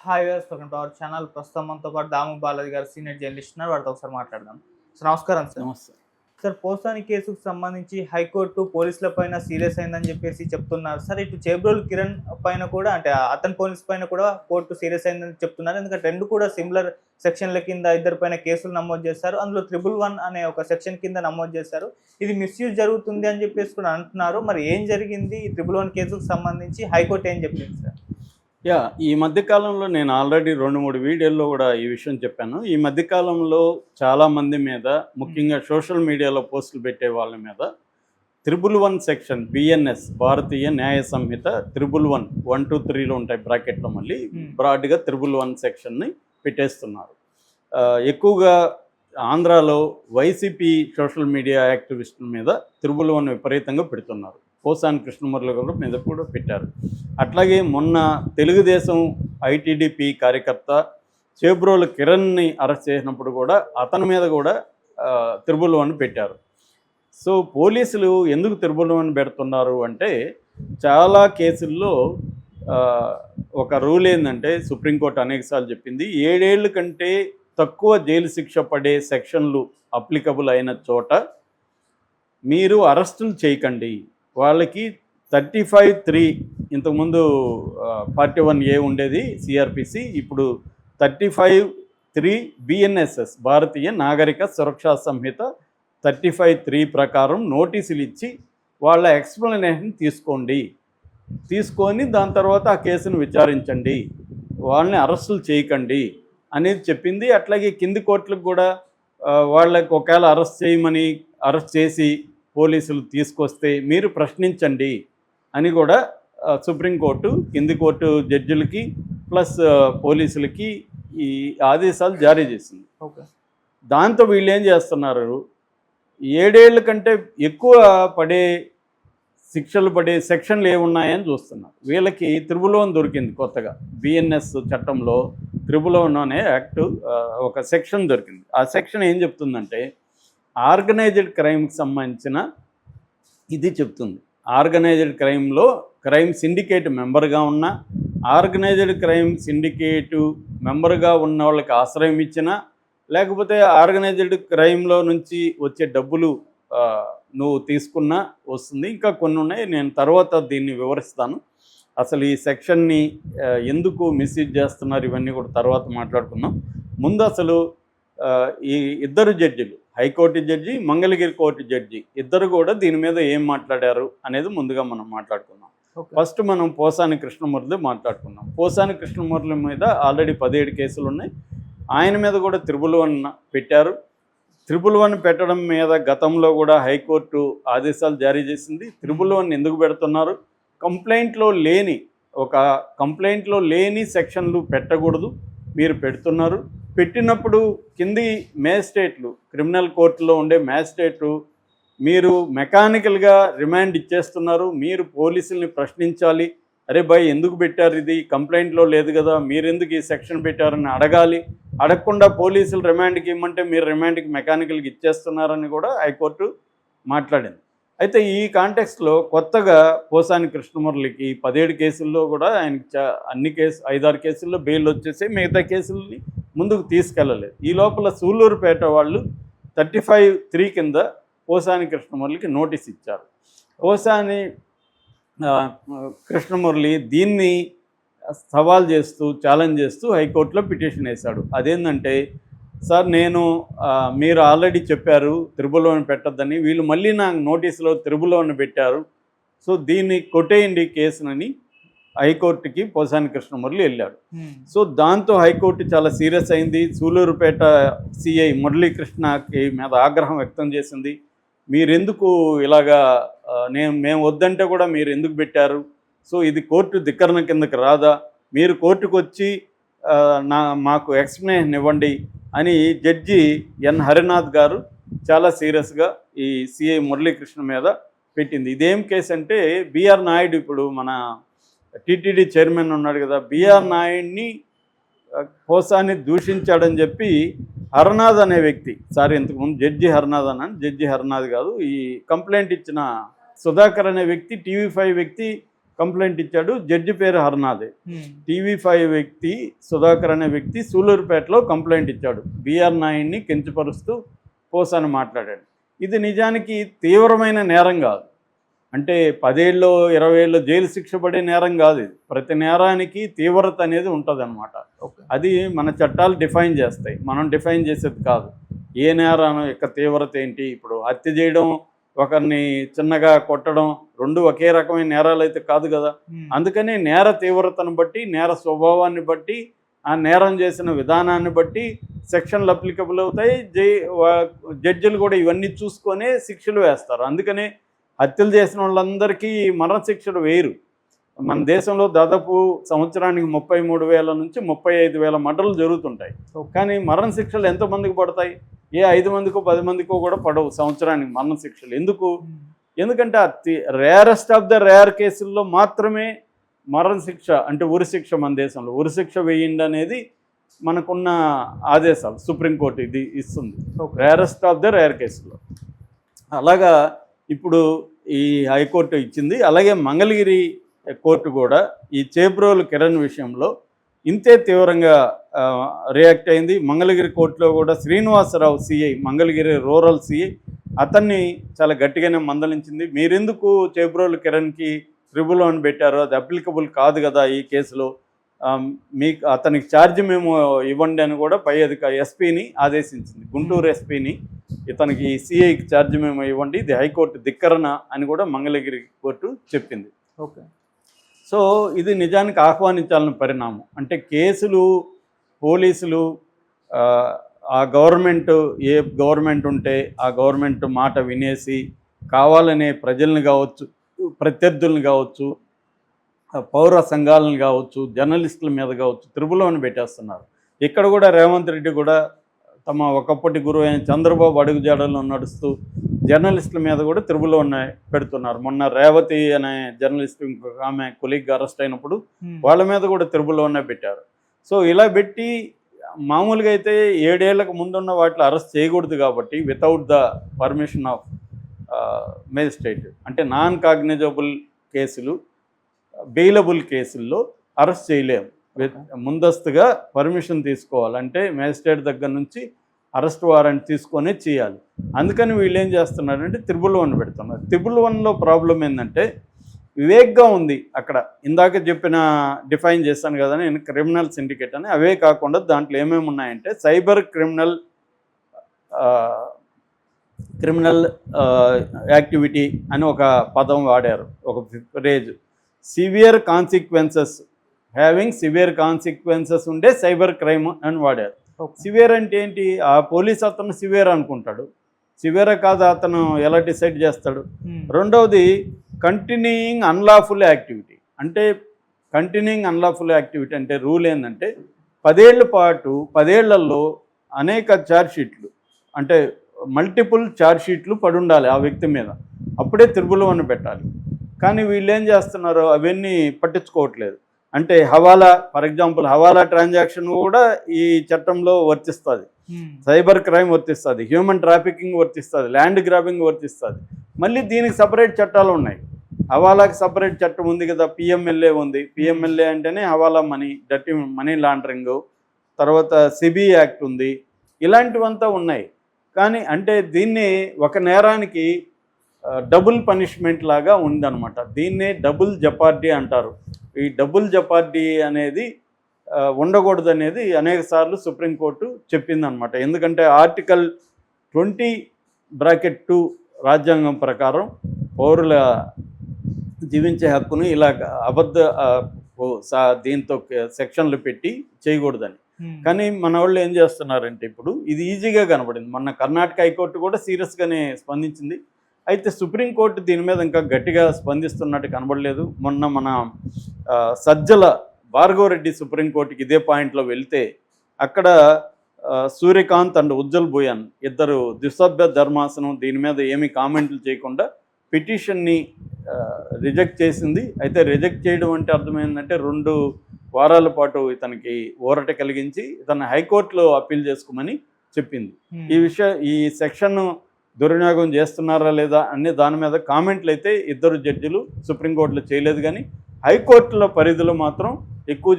Hi viewers, welcome to our channel. ప్రస్తుతం మనతో పాటు దాము బాలాజీ గారు సీనియర్ జర్నలిస్ట్ ఉన్నారు. వారితో ఒకసారి మాట్లాడదాం. సార్ నమస్కారం. సార్ నమస్తే. సార్ పోసాని కేసుకు సంబంధించి హైకోర్టు పోలీసుల పైన సీరియస్ అయిందని చెప్పేసి చెప్తున్నారు. సార్ ఇటు చేబ్రోలు కిరణ్ పైన కూడా అంటే అతని పోలీస్ పైన కూడా కోర్టు సీరియస్ అయిందని చెప్తున్నారు. ఎందుకంటే రెండు కూడా సిమిలర్ సెక్షన్ల కింద ఇద్దరి పైన కేసులు నమోదు చేశారు. అందులో 111 అనే ఒక సెక్షన్ కింద నమోదు చేశారు. ఇది మిస్యూజ్ జరుగుతుంది అని చెప్పేసి కూడా అంటున్నారు. మరి ఏం జరిగింది ఈ 111 కేసుకు సంబంధించి? హైకోర్టు ఏం చెప్పింది సార్? ఈ మధ్యకాలంలో నేను ఆల్రెడీ 2-3 వీడియోల్లో కూడా ఈ విషయం చెప్పాను. ఈ మధ్యకాలంలో చాలామంది మీద, ముఖ్యంగా సోషల్ మీడియాలో పోస్టులు పెట్టే వాళ్ళ మీద 111 సెక్షన్ బిఎన్ఎస్ భారతీయ న్యాయ సంహిత 111 1, 2, 3లో ఉంటాయి బ్రాకెట్లో, మళ్ళీ బ్రాడ్గా 111 సెక్షన్ని పెట్టేస్తున్నారు. ఎక్కువగా ఆంధ్రాలో వైసీపీ సోషల్ మీడియా యాక్టివిస్టుల మీద 111 విపరీతంగా పెడుతున్నారు. పోసాని కృష్ణమురళి గారు మీద కూడా పెట్టారు. అట్లాగే మొన్న తెలుగుదేశం ఐటీడీపీ కార్యకర్త చేబ్రోలు కిరణ్ని అరెస్ట్ చేసినప్పుడు కూడా అతని మీద కూడా 111 పెట్టారు. సో పోలీసులు ఎందుకు 111 పెడుతున్నారు అంటే, చాలా కేసుల్లో ఒక రూల్ ఏంటంటే, సుప్రీంకోర్టు అనేకసార్లు చెప్పింది, 7 ఏళ్ళ కంటే తక్కువ జైలు శిక్ష పడే సెక్షన్లు అప్లికబుల్ అయిన చోట మీరు అరెస్టులు చేయకండి. వాళ్ళకి 35(3) ఇంతకుముందు 41A ఉండేది సిఆర్పిసి, ఇప్పుడు 35(3) బిఎన్ఎస్ఎస్ భారతీయ నాగరిక సురక్షా సంహిత 35(3) ప్రకారం నోటీసులు ఇచ్చి వాళ్ళ ఎక్స్ప్లెనేషన్ తీసుకొని దాని తర్వాత ఆ కేసును విచారించండి, వాళ్ళని అరెస్టులు చేయకండి అనేది చెప్పింది. అట్లాగే కింది కోర్టులకు కూడా వాళ్ళకి ఒకవేళ అరెస్ట్ చేసి పోలీసులు తీసుకొస్తే మీరు ప్రశ్నించండి అని కూడా సుప్రీంకోర్టు కింది కోర్టు జడ్జిలకి ప్లస్ పోలీసులకి ఈ ఆదేశాలు జారీ చేసింది. దాంతో వీళ్ళు ఏం చేస్తున్నారు, 7 ఏళ్ళ కంటే ఎక్కువ శిక్షలు పడే సెక్షన్లు ఏమున్నాయని చూస్తున్నారు. వీళ్ళకి 111 దొరికింది కొత్తగా. బిఎన్ఎస్ చట్టంలో 111 అనే యాక్ట్ ఒక సెక్షన్ దొరికింది. ఆ సెక్షన్ ఏం చెప్తుందంటే, ఆర్గనైజ్డ్ క్రైమ్కి సంబంధించిన ఇది చెప్తుంది. ఆర్గనైజ్డ్ క్రైమ్లో క్రైమ్ సిండికేట్ మెంబర్గా ఉన్న, ఆర్గనైజ్డ్ క్రైమ్ సిండికేటు మెంబర్గా ఉన్న వాళ్ళకి ఆశ్రయం ఇచ్చినా, లేకపోతే ఆర్గనైజ్డ్ క్రైమ్లో నుంచి వచ్చే డబ్బులు నువ్వు తీసుకున్నా వస్తుంది. ఇంకా కొన్ని ఉన్నాయి, నేను తర్వాత దీన్ని వివరిస్తాను. అసలు ఈ సెక్షన్ని ఎందుకు మిస్యూజ్ చేస్తున్నారు ఇవన్నీ కూడా తర్వాత మాట్లాడుకుందాం. ముందు అసలు ఈ ఇద్దరు జడ్జిలు, high court judge, Mangalagiri court judge, ఇద్దరు కూడా దీని మీద ఏం మాట్లాడారు అనేది ముందుగా మనం మాట్లాడుకుందాం. ఫస్ట్ మనం పోసాని కృష్ణమురళి మాట్లాడుకుందాం. పోసాని కృష్ణమురళి మీద ఆల్రెడీ 17 కేసులు ఉన్నాయి. ఆయన మీద కూడా 111 పెట్టారు. 111 పెట్టడం మీద గతంలో కూడా హైకోర్టు ఆదేశాలు జారీ చేసింది. 111 ఎందుకు పెడుతున్నారు, కంప్లైంట్లో లేని సెక్షన్లు పెట్టకూడదు, మీరు పెడుతున్నారు. పెట్టినప్పుడు కింది మేజిస్ట్రేట్లు, క్రిమినల్ కోర్టులో ఉండే మేజిస్ట్రేట్లు, మీరు మెకానికల్గా రిమాండ్ ఇచ్చేస్తున్నారు, మీరు పోలీసుల్ని ప్రశ్నించాలి. అరే భయ్ ఎందుకు పెట్టారు, ఇది కంప్లైంట్లో లేదు కదా, మీరెందుకు ఈ సెక్షన్ పెట్టారని అడగాలి. అడగకుండా పోలీసులు రిమాండ్కి ఇవ్వమంటే మీరు రిమాండ్కి మెకానికల్గా ఇచ్చేస్తున్నారని కూడా హైకోర్టు మాట్లాడింది. అయితే ఈ కాంటెక్స్ట్లో కొత్తగా పోసాని కృష్ణమురళికి 17 కేసుల్లో కూడా ఆయనకి 5-6 కేసుల్లో బెయిల్ వచ్చేసి మిగతా కేసుల్ని ముందుకు తీసుకెళ్ళలేదు. ఈ లోపల సూళ్ళూరుపేట వాళ్ళు 35(3) కింద పోసాని కృష్ణమురళికి నోటీస్ ఇచ్చారు. పోసాని కృష్ణమురళి దీన్ని సవాల్ చేస్తూ, ఛాలెంజ్ చేస్తూ హైకోర్టులో పిటిషన్ వేశాడు. అదేంటంటే, సార్ మీరు ఆల్రెడీ చెప్పారు 111 పెట్టద్దని, వీళ్ళు మళ్ళీ నాకు నోటీసులో 111 పెట్టారు, సో దీన్ని కొట్టేయండి కేసునని హైకోర్టుకి పోసాని కృష్ణమురళి వెళ్ళాడు. సో దాంతో హైకోర్టు చాలా సీరియస్ అయింది. సూళ్ళూరుపేట సిఐ మురళీకృష్ణకి మీద ఆగ్రహం వ్యక్తం చేసింది. మీరెందుకు ఇలాగా, మేము వద్దంటే కూడా మీరు ఎందుకు పెట్టారు, సో ఇది కోర్టు ధిక్కరణ కిందకి రాదా, మీరు కోర్టుకు వచ్చి మాకు ఎక్స్ప్లెనేషన్ ఇవ్వండి అని జడ్జి ఎన్ హరినాథ్ గారు చాలా సీరియస్గా ఈ సిఐ మురళీకృష్ణ మీద పెట్టింది. ఇదేం కేసు అంటే, బిఆర్ నాయుడు, ఇప్పుడు మన టీటీడీ చైర్మన్ ఉన్నాడు కదా, బిఆర్ నాయుడిని పోసాని దూషించాడని చెప్పి హరినాథ్ అనే వ్యక్తి, ఇంతకుముందు జడ్జి హరినాథ్ కాదు, ఈ కంప్లైంట్ ఇచ్చిన సుధాకర్ అనే వ్యక్తి, TV5 వ్యక్తి కంప్లైంట్ ఇచ్చాడు. జడ్జి పేరు హర్నాథే. ఉమ్, టీవీ5 వ్యక్తి సుధాకర్ అనే వ్యక్తి సూలూరుపేటలో కంప్లైంట్ ఇచ్చాడు. బిఆర్ నాయుడిని కించపరుస్తూ పోసాని మాట్లాడాడు. ఇది నిజానికి తీవ్రమైన నేరం కాదు. అంటే 10 ఏళ్ళు 20 ఏళ్ళు జైలు శిక్ష పడే నేరం కాదు ఇది. ప్రతి నేరానికి తీవ్రత అనేది ఉంటుందన్నమాట. ఓకే. అది మన చట్టాలు డిఫైన్ చేస్తాయి, మనం డిఫైన్ చేసేది కాదు. ఏ నేరం యొక్క తీవ్రత ఏంటి, ఇప్పుడు హత్య చేయడం, ఒకరిని చిన్నగా కొట్టడం రెండు ఒకే రకమైన నేరాలు అయితే కాదు కదా. ఉమ్, అందుకని నేర తీవ్రతను బట్టి, నేర స్వభావాన్ని బట్టి, ఆ నేరం చేసిన విధానాన్ని బట్టి సెక్షన్లు అప్లికబుల్ అవుతాయి. జడ్జిలు కూడా ఇవన్నీ చూసుకొనే శిక్షలు వేస్తారు. అందుకని హత్యలు చేసిన వాళ్ళందరికీ మరణశిక్షలు వేయరు. మన దేశంలో దాదాపు సంవత్సరానికి 33,000 నుంచి 35,000 మర్డర్లు జరుగుతుంటాయి. కానీ మరణశిక్షలు ఎంతమందికి పడతాయి? ఏ 5 మందికో 10 మందికో కూడా పడవు సంవత్సరానికి మరణశిక్షలు. ఎందుకు? ఎందుకంటే రేరెస్ట్ ఆఫ్ ద రేర్ కేసుల్లో మాత్రమే మరణశిక్ష, అంటే ఉరిశిక్ష మన దేశంలో ఉరిశిక్ష వేయండి అనేది మనకున్న ఆదేశాలు సుప్రీంకోర్టు ఇది ఇస్తుంది, రేరెస్ట్ ఆఫ్ ద రేర్ కేసులో. అలాగా ఇప్పుడు ఈ హైకోర్టు ఇచ్చింది. అలాగే మంగళగిరి కోర్టు కూడా ఈ చేబ్రోలు కిరణ్ విషయంలో ఇంతే తీవ్రంగా రియాక్ట్ అయింది. మంగళగిరి కోర్టులో కూడా Srinivasarao CI, Mangalagiri rural CI, అతన్ని చాలా గట్టిగానే మందలించింది. మీరెందుకు చేబ్రోలు కిరణ్కి ట్రిబుల్ వన్ పెట్టారో, అది అప్లికబుల్ కాదు కదా ఈ కేసులో, మీకు అతనికి ఛార్జ్ మేము ఇవ్వండి అని కూడా పై ఎస్పీని ఆదేశించింది. గుంటూరు ఎస్పీని ఇతనికి సిఐకి ఛార్జ్ మేము ఇవ్వండి, ఇది హైకోర్టు ధిక్కరణ అని కూడా మంగళగిరి కోర్టు చెప్పింది. ఓకే. సో ఇది నిజానికి ఆహ్వానించాలని పరిణామం. అంటే కేసులు పోలీసులు ఆ గవర్నమెంట్, ఏ గవర్నమెంట్ ఉంటే ఆ గవర్నమెంట్ మాట వినేసి కావాలనే ప్రజల్ని కావచ్చు, ప్రత్యర్థులను కావచ్చు, పౌర సంఘాలను కావచ్చు, జర్నలిస్టుల మీద కావచ్చు త్రిబుల్ పెట్టేస్తున్నారు. ఇక్కడ కూడా రేవంత్ రెడ్డి కూడా తమ ఒకప్పటి గురువు అయిన చంద్రబాబు అడుగుజాడల్లో నడుస్తూ జర్నలిస్టుల మీద కూడా త్రిబుల్ పెడుతున్నారు. మొన్న రేవతి అనే జర్నలిస్ట్ ఇంకొక ఆమె కొలీగ్ అరెస్ట్ అయినప్పుడు వాళ్ళ మీద కూడా త్రిబుల్ పెట్టారు. సో ఇలా పెట్టి మామూలుగా అయితే 7 ఏళ్లకు ముందున్న వాటిలో అరెస్ట్ చేయకూడదు కాబట్టి without the permission of magistrate, అంటే నాన్ కాగ్నిజబుల్ కేసులు, బెయిలబుల్ కేసుల్లో అరెస్ట్ చేయలేము. ముందస్తుగా పర్మిషన్ తీసుకోవాలంటే మేజిస్ట్రేట్ దగ్గర నుంచి అరెస్ట్ వారెంట్ తీసుకొనే చేయాలి. అందుకని వీళ్ళు ఏం చేస్తున్నారంటే త్రిబుల్ పెడుతున్నారు. త్రిబుల్ ప్రాబ్లం ఏంటంటే వివేక్గా ఉంది అక్కడ. ఇందాక చెప్పిన డిఫైన్ చేశాను కదా నేను, క్రిమినల్ సిండికేట్ అని. అవే కాకుండా దాంట్లో ఏమేమి ఉన్నాయంటే సైబర్ క్రిమినల్ యాక్టివిటీ అని ఒక పదం వాడారు, ఒక phrase. Severe consequences, having severe consequences ఉండే సైబర్ క్రైమ్ అని వాడారు. సివియర్ అంటే ఏంటి? ఆ పోలీస్ అతను సివియర్ అనుకుంటాడు, సివియర్ కాదు అతను ఎలా డిసైడ్ చేస్తాడు? రెండవది కంటిన్యూయింగ్ అన్లాఫుల్ యాక్టివిటీ. అంటే కంటిన్యూయింగ్ అన్లాఫుల్ యాక్టివిటీ అంటే రూల్ ఏంటంటే 10 ఏళ్ల పాటు 10 ఏళ్లలో అనేక ఛార్జ్షీట్లు, అంటే మల్టిపుల్ ఛార్జ్షీట్లు పడి ఉండాలి ఆ వ్యక్తి మీద, అప్పుడే త్రిబుల్ పెట్టాలి. కానీ వీళ్ళు ఏం చేస్తున్నారు, అవన్నీ పట్టించుకోవట్లేదు. అంటే హవాలా, ఫర్ ఎగ్జాంపుల్ హవాలా ట్రాన్సాక్షన్ కూడా ఈ చట్టంలో వర్తిస్తుంది, సైబర్ క్రైమ్ వర్తిస్తుంది, హ్యూమన్ ట్రాఫికింగ్ వర్తిస్తుంది, ల్యాండ్ గ్రాబింగ్ వర్తిస్తుంది. మళ్ళీ దీనికి సపరేట్ చట్టాలు ఉన్నాయి. హవాలాకి సపరేట్ చట్టం ఉంది కదా, పిఎంఎల్ఏ ఉంది. పిఎంఎల్ఏ అంటేనే హవాలా మనీ, డర్టీ మనీ లాండరింగ్. తర్వాత సిబి యాక్ట్ ఉంది. ఇలాంటివంతా ఉన్నాయి. కానీ అంటే దీన్ని ఒక నేరానికి డబుల్ పనిష్మెంట్ లాగా ఉందన్నమాట. దీన్నే డబుల్ జపార్డీ అంటారు. ఈ డబుల్ జపార్డీ అనేది ఉండకూడదు అనేది అనేక సార్లు సుప్రీంకోర్టు చెప్పిందనమాట. ఎందుకంటే ఆర్టికల్ 20(2) రాజ్యాంగం ప్రకారం పౌరుల జీవించే హక్కును ఇలా దీంతో సెక్షన్లు పెట్టి చేయకూడదని. కానీ మన వాళ్ళు ఏం చేస్తున్నారంటే ఇప్పుడు ఇది ఈజీగా కనబడింది. మొన్న కర్ణాటక హైకోర్టు కూడా సీరియస్గానే స్పందించింది. అయితే సుప్రీంకోర్టు దీని మీద ఇంకా గట్టిగా స్పందిస్తున్నట్టు కనబడలేదు. మొన్న మన సజ్జల భార్గవరెడ్డి సుప్రీంకోర్టుకి ఇదే పాయింట్లో వెళ్తే అక్కడ సూర్యకాంత్ అండ్ ఉజ్జల్ భూయాన్ ఇద్దరు ద్విసభ్య ధర్మాసనం దీని మీద ఏమీ కామెంట్లు చేయకుండా పిటిషన్ని రిజెక్ట్ చేసింది. అయితే రిజెక్ట్ చేయడం అంటే అర్థమైందంటే 2 వారాల పాటు ఇతనికి ఊరట కలిగించి ఇతను హైకోర్టులో అప్పీల్ చేసుకోమని చెప్పింది. ఈ సెక్షన్ దుర్వినియోగం చేస్తున్నారా లేదా అనే దాని మీద కామెంట్లు అయితే 2 జడ్జిలు సుప్రీంకోర్టులో చేయలేదు. కానీ హైకోర్టుల పరిధిలో మాత్రం ఎక్కువ